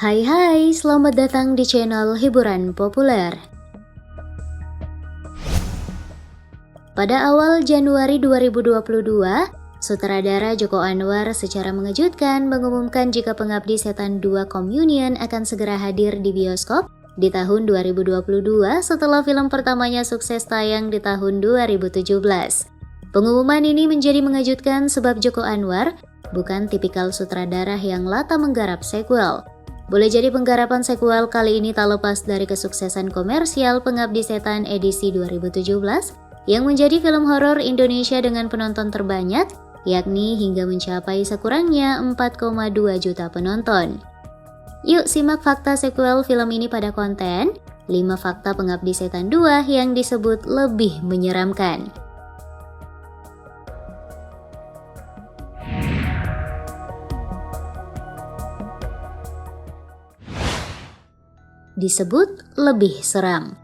Hai, selamat datang di channel Hiburan Populer. Pada awal Januari 2022, sutradara Joko Anwar secara mengejutkan mengumumkan jika Pengabdi Setan 2 Communion akan segera hadir di bioskop di tahun 2022 setelah film pertamanya sukses tayang di tahun 2017. Pengumuman ini menjadi mengejutkan sebab Joko Anwar bukan tipikal sutradara yang lata menggarap sequel. Boleh jadi penggarapan sequel kali ini tak lepas dari kesuksesan komersial Pengabdi Setan edisi 2017 yang menjadi film horor Indonesia dengan penonton terbanyak, yakni hingga mencapai sekurangnya 4,2 juta penonton. Yuk simak fakta sequel film ini pada konten 5 fakta Pengabdi Setan 2 yang disebut lebih menyeramkan. Disebut lebih seram.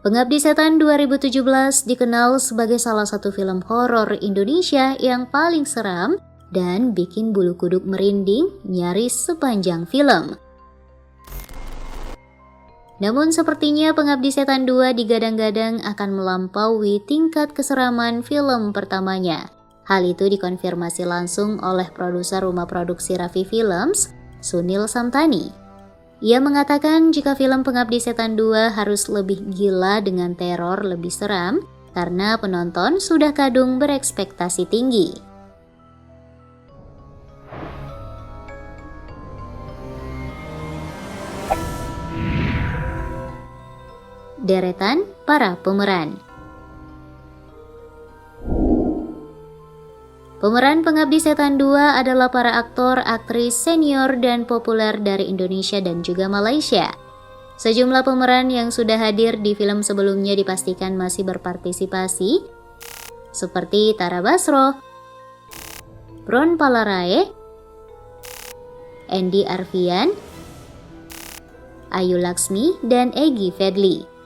Pengabdi Setan 2017 dikenal sebagai salah satu film horor Indonesia yang paling seram dan bikin bulu kuduk merinding nyaris sepanjang film. Namun sepertinya Pengabdi Setan 2 digadang-gadang akan melampaui tingkat keseraman film pertamanya. Hal itu dikonfirmasi langsung oleh produser rumah produksi Raffi Films, Sunil Samtani. Ia mengatakan jika film Pengabdi Setan 2 harus lebih gila dengan teror lebih seram karena penonton sudah kadung berekspektasi tinggi. Deretan para pemeran. Pemeran Pengabdi Setan 2 adalah para aktor, aktris senior dan populer dari Indonesia dan juga Malaysia. Sejumlah pemeran yang sudah hadir di film sebelumnya dipastikan masih berpartisipasi, seperti Tara Basro, Ron Palarae, Andy Arfian, Ayu Laksmi, dan Egy Fedli.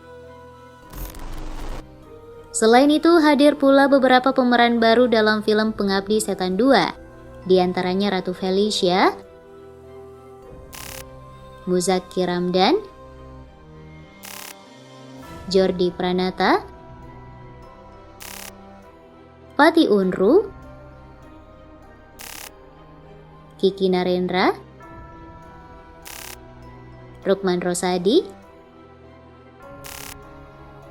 Selain itu, hadir pula beberapa pemeran baru dalam film Pengabdi Setan 2, di antaranya Ratu Felicia, Muzaki Ramdan, Jordi Pranata, Pati Unru, Kiki Narendra, Rukman Rosadi,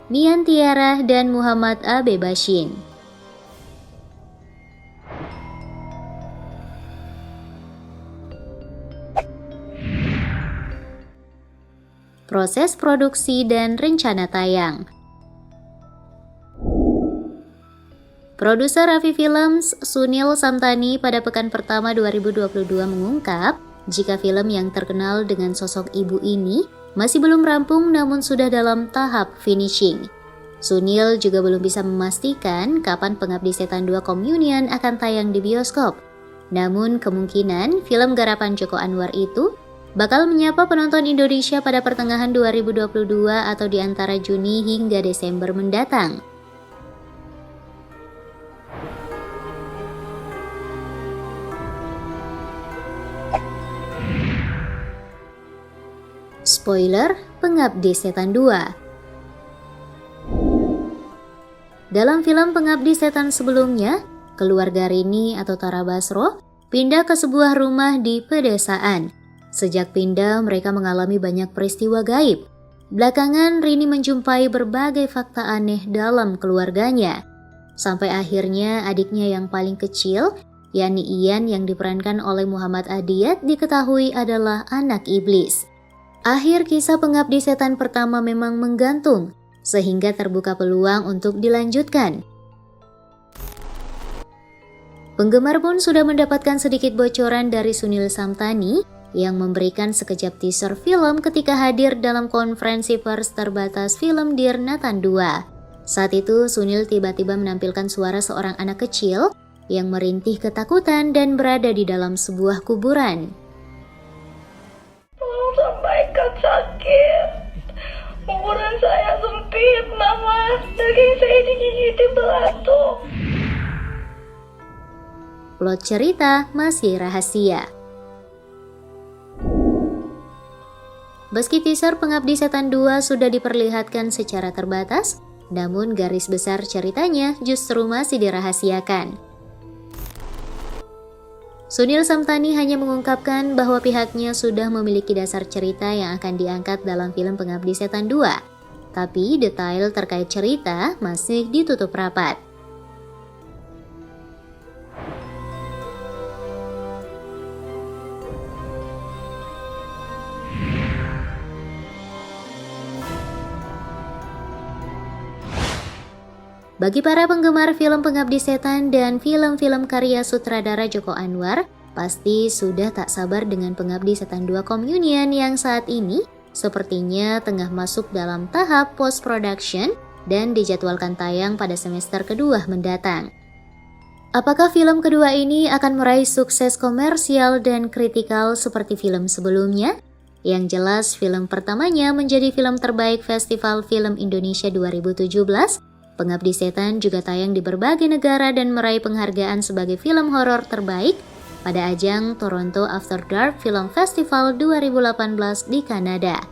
Mian Tiara, dan Muhammad Abe Bashin. Proses produksi dan rencana tayang. Produser Raffi Films, Sunil Samtani pada pekan pertama 2022 mengungkap jika film yang terkenal dengan sosok ibu ini masih belum rampung namun sudah dalam tahap finishing. Sunil juga belum bisa memastikan kapan Pengabdi Setan 2 Communion akan tayang di bioskop. Namun kemungkinan film garapan Joko Anwar itu bakal menyapa penonton Indonesia pada pertengahan 2022 atau di antara Juni hingga Desember mendatang. Spoiler Pengabdi Setan 2. Dalam film Pengabdi Setan sebelumnya, keluarga Rini atau Tara Basro pindah ke sebuah rumah di pedesaan. Sejak pindah, mereka mengalami banyak peristiwa gaib. Belakangan, Rini menjumpai berbagai fakta aneh dalam keluarganya. Sampai akhirnya adiknya yang paling kecil, yakni Ian yang diperankan oleh Muhammad Adiyat, diketahui adalah anak iblis. Akhir kisah Pengabdi Setan pertama memang menggantung, sehingga terbuka peluang untuk dilanjutkan. Penggemar pun sudah mendapatkan sedikit bocoran dari Sunil Samtani yang memberikan sekejap teaser film ketika hadir dalam konferensi pers terbatas film Dear Nathan 2. Saat itu Sunil tiba-tiba menampilkan suara seorang anak kecil yang merintih ketakutan dan berada di dalam sebuah kuburan. Sampaikan sakit. Kuburan saya sempit, Mama. Daging saya digigit belatung. plot cerita masih rahasia. Meski teaser Pengabdi Setan 2 sudah diperlihatkan secara terbatas, namun garis besar ceritanya justru masih dirahasiakan. Sunil Samtani hanya mengungkapkan bahwa pihaknya sudah memiliki dasar cerita yang akan diangkat dalam film Pengabdi Setan 2, tapi detail terkait cerita masih ditutup rapat. Bagi para penggemar film Pengabdi Setan dan film-film karya sutradara Joko Anwar, pasti sudah tak sabar dengan Pengabdi Setan 2 Communion yang saat ini sepertinya tengah masuk dalam tahap post-production dan dijadwalkan tayang pada semester kedua mendatang. Apakah film kedua ini akan meraih sukses komersial dan kritikal seperti film sebelumnya? Yang jelas, film pertamanya menjadi film terbaik Festival Film Indonesia 2017. Pengabdi Setan juga tayang di berbagai negara dan meraih penghargaan sebagai film horor terbaik pada ajang Toronto After Dark Film Festival 2018 di Kanada.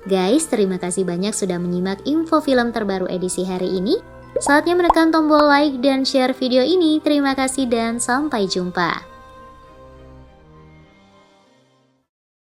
Guys, terima kasih banyak sudah menyimak info film terbaru edisi hari ini. Saatnya menekan tombol like dan share video ini. Terima kasih dan sampai jumpa.